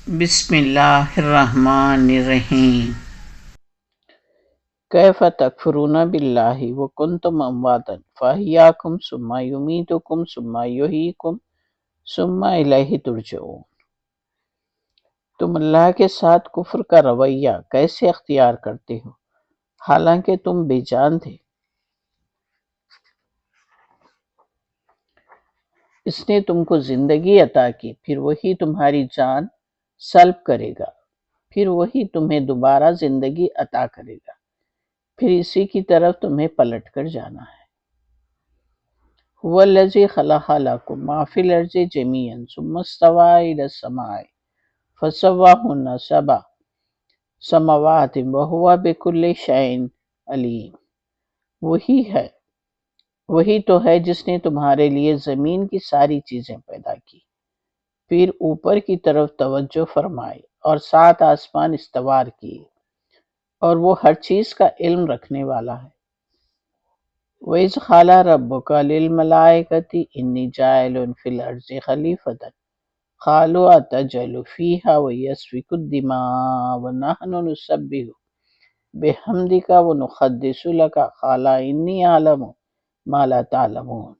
بسم اللہ الرحمن الرحیم۔ کیف تکفرون باللہ وکنتم امواتا فاحیاکم ثم یمیتکم ثم یحییکم ثم الیہ ترجعون۔ تم اللہ کے ساتھ کفر کا رویہ کیسے اختیار کرتے ہو حالانکہ تم بے جان تھے؟ اس نے تم کو زندگی عطا کی، پھر وہی تمہاری جان سلب کرے گا، پھر وہی تمہیں دوبارہ زندگی عطا کرے گا، پھر اسی کی طرف تمہیں پلٹ کر جانا ہے۔ هو الذی خلق لکم ما فی الارض جمیعا ثم استوی الی السماء فسواہن سبع سماوات وہو بکل شیء علیم۔ وہی تو ہے جس نے تمہارے لیے زمین کی ساری چیزیں پیدا کی، پھر اوپر کی طرف توجہ فرمائی اور 7 آسمان استوار کیے، اور وہ ہر چیز کا علم رکھنے والا ہے۔ وَإِذْ قَالَ رَبُّكَ لِلْمَلَائِكَةِ إِنِّي جَاعِلٌ فِي الْأَرْضِ خَلِيفَةً قَالُوا أَتَجْعَلُ فِيهَا وَيَسْفِكُ الدِّمَاءَ وَنَحْنُ نُسَبِّحُ بِحَمْدِكَ وَنُقَدِّسُ لَكَ قَالَ إِنِّي أَعْلَمُ مَا لَا تَعْلَمُونَ۔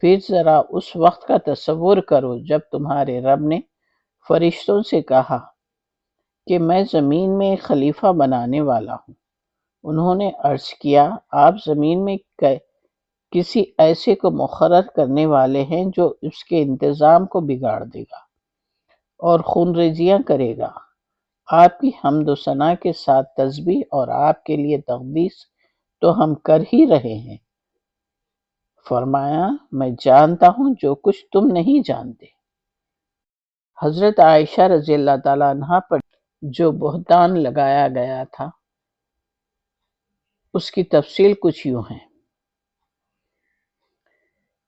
پھر ذرا اس وقت کا تصور کرو جب تمہارے رب نے فرشتوں سے کہا کہ میں زمین میں ایک خلیفہ بنانے والا ہوں۔ انہوں نے عرض کیا، آپ زمین میں کسی ایسے کو مقرر کرنے والے ہیں جو اس کے انتظام کو بگاڑ دے گا اور خون ریزیاں کرے گا۔ آپ کی حمد و ثنا کے ساتھ تسبیح اور آپ کے لیے تقدیس تو ہم کر ہی رہے ہیں۔ فرمایا، میں جانتا ہوں جو کچھ تم نہیں جانتے۔ حضرت عائشہ رضی اللہ تعالیٰ عنہا پر جو بہتان لگایا گیا تھا، اس کی تفصیل کچھ یوں ہے۔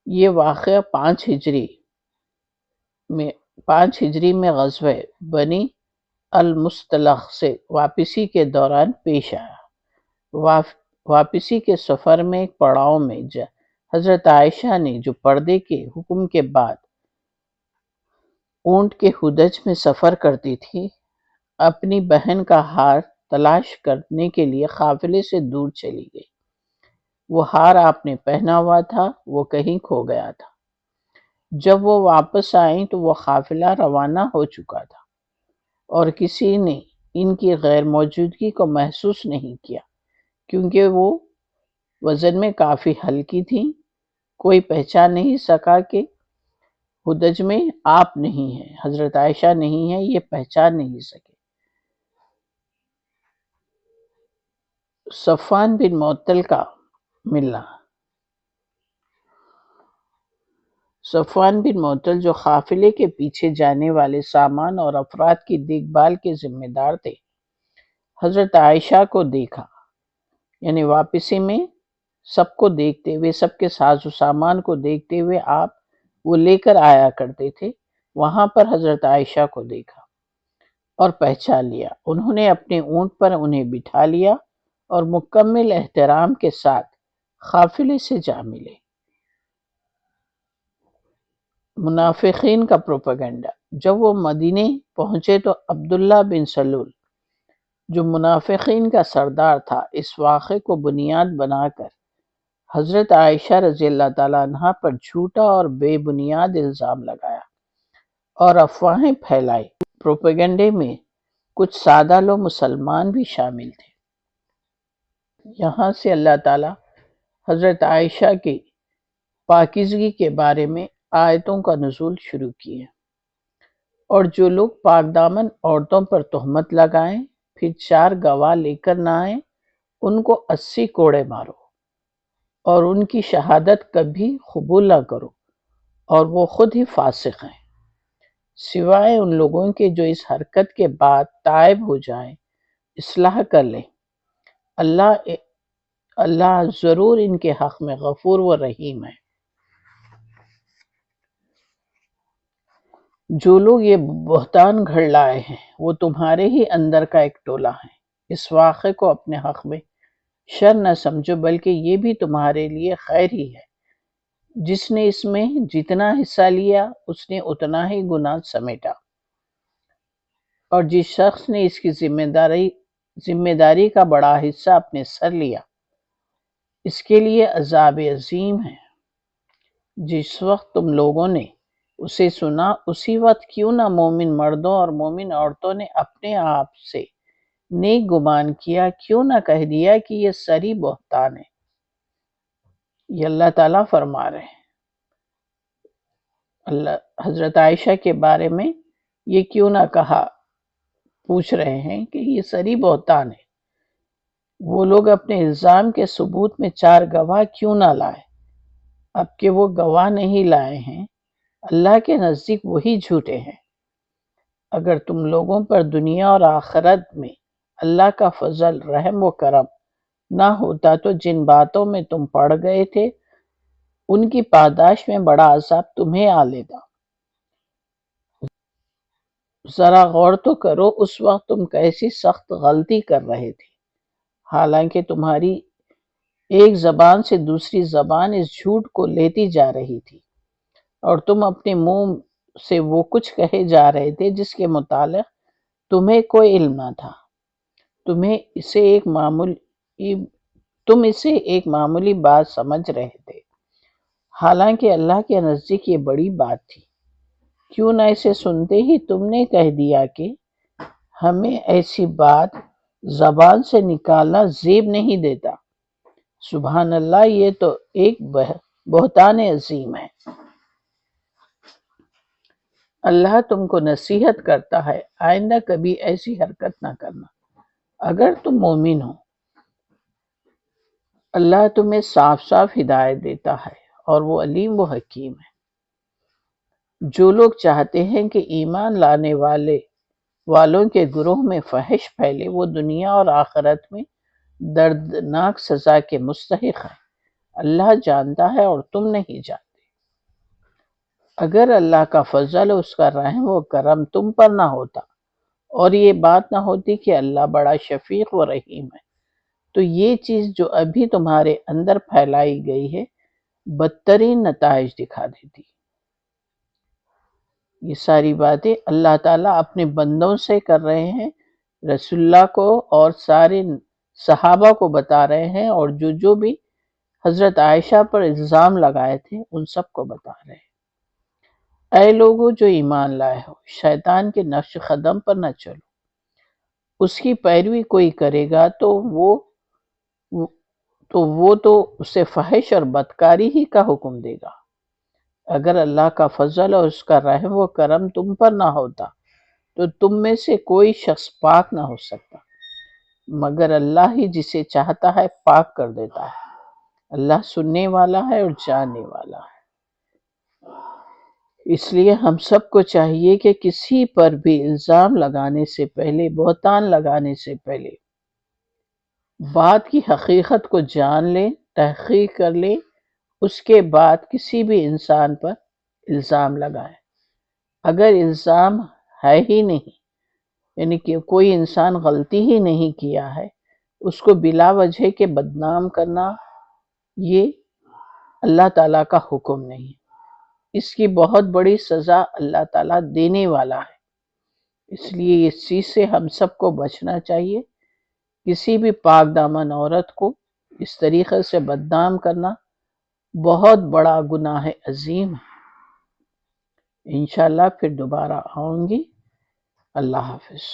یہ واقعہ 5 ہجری میں غزوہ بنی المصطلق سے واپسی کے دوران پیش آیا۔ واپسی کے سفر میں ایک پڑاؤ میں حضرت عائشہ نے جو پردے کے حکم کے بعد اونٹ کے ہودج میں سفر کرتی تھی، اپنی بہن کا ہار تلاش کرنے کے لیے قافلے سے دور چلی گئی۔ وہ ہار آپ نے پہنا ہوا تھا، وہ کہیں کھو گیا تھا۔ جب وہ واپس آئیں تو وہ قافلہ روانہ ہو چکا تھا اور کسی نے ان کی غیر موجودگی کو محسوس نہیں کیا، کیونکہ وہ وزن میں کافی ہلکی تھیں۔ کوئی پہچان نہیں سکا کہ ہودج میں آپ نہیں ہیں، حضرت عائشہ نہیں ہیں، یہ پہچان نہیں سکے۔ صفوان بن معطل کا ملنا۔ صفوان بن معطل جو قافلے کے پیچھے جانے والے سامان اور افراد کی دیکھ بھال کے ذمہ دار تھے، حضرت عائشہ کو دیکھا، یعنی واپسی میں سب کو دیکھتے ہوئے، سب کے ساز و سامان کو دیکھتے ہوئے آپ وہ لے کر آیا کرتے تھے، وہاں پر حضرت عائشہ کو دیکھا اور پہچان لیا۔ انہوں نے اپنے اونٹ پر انہیں بٹھا لیا اور مکمل احترام کے ساتھ قافلے سے جا ملے۔ منافقین کا پروپیگنڈا۔ جب وہ مدینے پہنچے تو عبداللہ بن سلول جو منافقین کا سردار تھا، اس واقعے کو بنیاد بنا کر حضرت عائشہ رضی اللہ تعالیٰ عنہا پر جھوٹا اور بے بنیاد الزام لگایا اور افواہیں پھیلائی۔ پروپیگنڈے میں کچھ سادہ لو مسلمان بھی شامل تھے۔ یہاں سے اللہ تعالیٰ حضرت عائشہ کی پاکیزگی کے بارے میں آیتوں کا نزول شروع کیے، اور جو لوگ پاک دامن عورتوں پر تہمت لگائیں پھر 4 گواہ لے کر نہ آئیں، ان کو 80 کوڑے مارو اور ان کی شہادت کبھی قبول نہ کرو، اور وہ خود ہی فاسق ہیں، سوائے ان لوگوں کے جو اس حرکت کے بعد تائب ہو جائیں، اصلاح کر لیں۔ اللہ ضرور ان کے حق میں غفور و رحیم ہے۔ جو لوگ یہ بہتان گھڑ لائے ہیں، وہ تمہارے ہی اندر کا ایک ٹولہ ہے۔ اس واقعے کو اپنے حق میں شر نہ سمجھو، بلکہ یہ بھی تمہارے لیے خیر ہی ہے۔ جس نے اس میں جتنا حصہ لیا، اس نے اتنا ہی گناہ سمیٹا۔ اور جس شخص نے اس کی ذمہ داری کا بڑا حصہ اپنے سر لیا، اس کے لیے عذاب عظیم ہے۔ جس وقت تم لوگوں نے اسے سنا، اسی وقت کیوں نہ مومن مردوں اور مومن عورتوں نے اپنے آپ سے نیک گمان کیا، کیوں نہ کہہ دیا کہ یہ سری بہتان ہے۔ یہ اللہ تعالیٰ فرما رہے ہیں، حضرت عائشہ کے بارے میں یہ کیوں نہ کہا، پوچھ رہے ہیں کہ یہ سری بہتان ہے۔ وہ لوگ اپنے الزام کے ثبوت میں 4 گواہ کیوں نہ لائے؟ اب کہ وہ گواہ نہیں لائے ہیں، اللہ کے نزدیک وہی جھوٹے ہیں۔ اگر تم لوگوں پر دنیا اور آخرت میں اللہ کا فضل، رحم و کرم نہ ہوتا تو جن باتوں میں تم پڑ گئے تھے ان کی پاداش میں بڑا عذاب تمہیں آ لیتا۔ ذرا غور تو کرو، اس وقت تم کیسی سخت غلطی کر رہے تھے، حالانکہ تمہاری ایک زبان سے دوسری زبان اس جھوٹ کو لیتی جا رہی تھی، اور تم اپنے منہ سے وہ کچھ کہے جا رہے تھے جس کے متعلق تمہیں کوئی علم نہ تھا۔ تم اسے ایک معمولی بات سمجھ رہے تھے، حالانکہ اللہ کے نزدیک یہ بڑی بات تھی۔ کیوں نہ اسے سنتے ہی تم نے کہہ دیا کہ ہمیں ایسی بات زبان سے نکالنا زیب نہیں دیتا۔ سبحان اللہ، یہ تو ایک بہتان عظیم ہے۔ اللہ تم کو نصیحت کرتا ہے، آئندہ کبھی ایسی حرکت نہ کرنا اگر تم مومن ہو۔ اللہ تمہیں صاف صاف ہدایت دیتا ہے اور وہ علیم و حکیم ہے۔ جو لوگ چاہتے ہیں کہ ایمان لانے والوں کے گروہ میں فحش پھیلے، وہ دنیا اور آخرت میں دردناک سزا کے مستحق ہیں۔ اللہ جانتا ہے اور تم نہیں جانتے۔ اگر اللہ کا فضل، اس کا رحم و کرم تم پر نہ ہوتا اور یہ بات نہ ہوتی کہ اللہ بڑا شفیق و رحیم ہے، تو یہ چیز جو ابھی تمہارے اندر پھیلائی گئی ہے بدترین نتائج دکھا دیتی۔ یہ ساری باتیں اللہ تعالیٰ اپنے بندوں سے کر رہے ہیں، رسول اللہ کو اور سارے صحابہ کو بتا رہے ہیں، اور جو بھی حضرت عائشہ پر الزام لگائے تھے ان سب کو بتا رہے ہیں۔ اے لوگوں جو ایمان لائے ہو، شیطان کے نقش قدم پر نہ چلو۔ اس کی پیروی کوئی کرے گا تو وہ تو اسے فحش اور بدکاری ہی کا حکم دے گا۔ اگر اللہ کا فضل اور اس کا رحم و کرم تم پر نہ ہوتا تو تم میں سے کوئی شخص پاک نہ ہو سکتا، مگر اللہ ہی جسے چاہتا ہے پاک کر دیتا ہے۔ اللہ سننے والا ہے اور جاننے والا ہے۔ اس لیے ہم سب کو چاہیے کہ کسی پر بھی الزام لگانے سے پہلے، بہتان لگانے سے پہلے بات کی حقیقت کو جان لیں، تحقیق کر لیں، اس کے بعد کسی بھی انسان پر الزام لگائیں۔ اگر الزام ہے ہی نہیں، یعنی کہ کوئی انسان غلطی ہی نہیں کیا ہے، اس کو بلا وجہ کے بدنام کرنا یہ اللہ تعالیٰ کا حکم نہیں۔ اس کی بہت بڑی سزا اللہ تعالیٰ دینے والا ہے۔ اس لیے اس چیز سے ہم سب کو بچنا چاہیے۔ کسی بھی پاک دامن عورت کو اس طریقے سے بدنام کرنا بہت بڑا گناہ عظیم ہے۔ انشاءاللہ پھر دوبارہ آؤں گی۔ اللہ حافظ۔